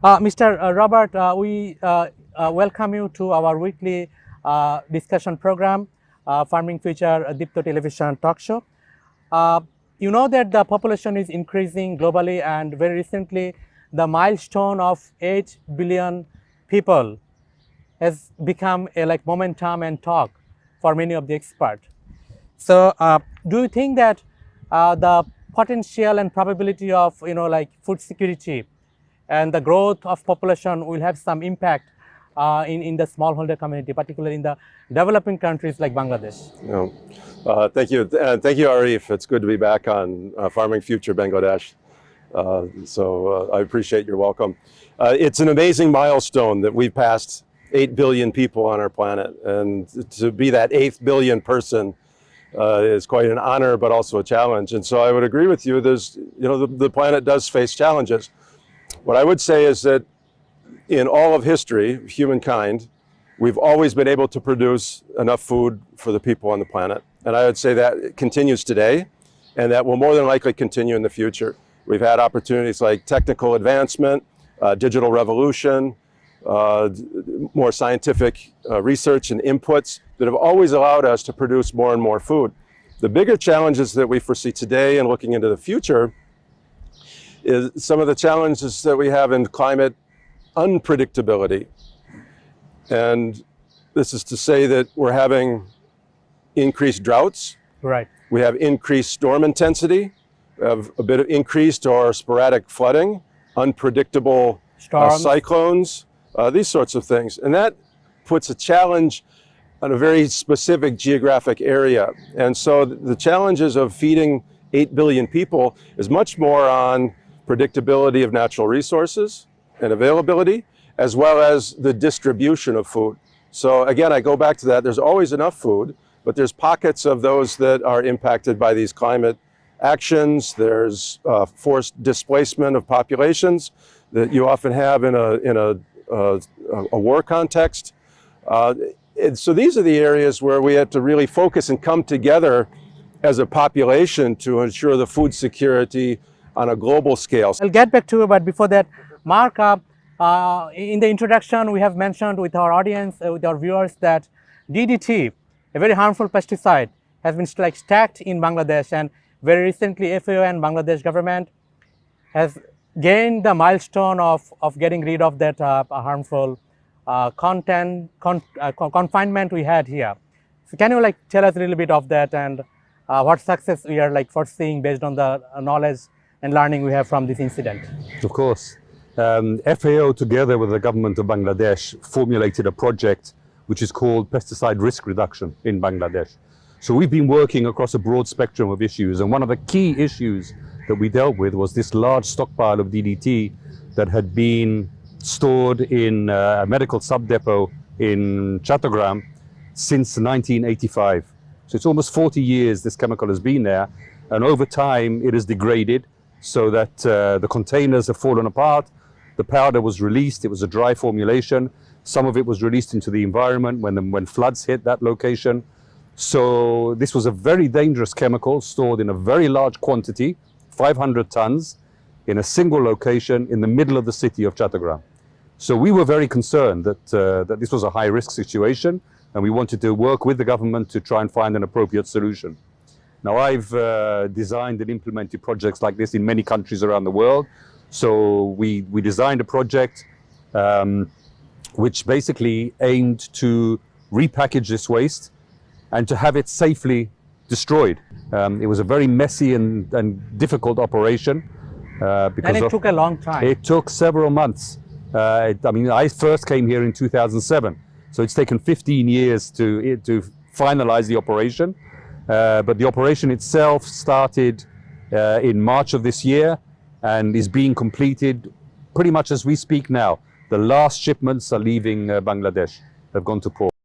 Mr. Robert, we welcome you to our weekly discussion program, Farming Future Deepto Television Talk Show. You know that the population is increasing globally, and very recently the milestone of 8 billion people has become a momentum and talk for many of the experts. So do you think that the potential and probability of food security and the growth of population will have some impact in the smallholder community, particularly in the developing countries like Bangladesh? Thank you. Thank you, Arif. It's good to be back on Farming Future Bangladesh. I appreciate your welcome. It's an amazing milestone that we've passed 8 billion people on our planet. And to be that 8th billion person is quite an honor, but also a challenge. And so I would agree with you, the planet does face challenges. What I would say is that in all of history, humankind, we've always been able to produce enough food for the people on the planet. And I would say that continues today, and that will more than likely continue in the future. We've had opportunities like technical advancement, digital revolution, more scientific research and inputs that have always allowed us to produce more and more food. The bigger challenges that we foresee today and looking into the future is some of the challenges that we have in climate unpredictability. And this is to say that we're having increased droughts. Right. We have increased storm intensity, we have a bit of increased or sporadic flooding, unpredictable cyclones, these sorts of things. And that puts a challenge on a very specific geographic area. And so the challenges of feeding 8 billion people is much more on predictability of natural resources and availability, as well as the distribution of food. So again, I go back to that. There's always enough food, but there's pockets of those that are impacted by these climate actions. There's forced displacement of populations that you often have in a war context. So these are the areas where we have to really focus and come together as a population to ensure the food security on a global scale. I'll get back to you, but before that, Mark, in the introduction, we have mentioned with our audience, with our viewers, that DDT, a very harmful pesticide, has been stacked in Bangladesh, and very recently FAO and Bangladesh government has gained the milestone of getting rid of that harmful confinement we had here. So can you tell us a little bit of that and what success we are foreseeing based on the knowledge and learning we have from this incident? Of course. FAO, together with the government of Bangladesh, formulated a project which is called pesticide risk reduction in Bangladesh. So we've been working across a broad spectrum of issues, and one of the key issues that we dealt with was this large stockpile of DDT that had been stored in a medical sub-depot in Chattogram since 1985. So it's almost 40 years this chemical has been there, and over time it has degraded so that the containers have fallen apart. The powder was released. It was a dry formulation. Some of it was released into the environment when floods hit that location. So this was a very dangerous chemical stored in a very large quantity, 500 tons, in a single location in the middle of the city of Chattogram. So we were very concerned that this was a high-risk situation, and we wanted to work with the government to try and find an appropriate solution. Now, I've designed and implemented projects like this in many countries around the world. So we designed a project which basically aimed to repackage this waste and to have it safely destroyed. It was a very messy and difficult operation. And it took a long time. It took several months. I first came here in 2007, so it's taken 15 years to finalize the operation. But the operation itself started in March of this year and is being completed pretty much as we speak now. The last shipments are leaving Bangladesh. They've gone to port.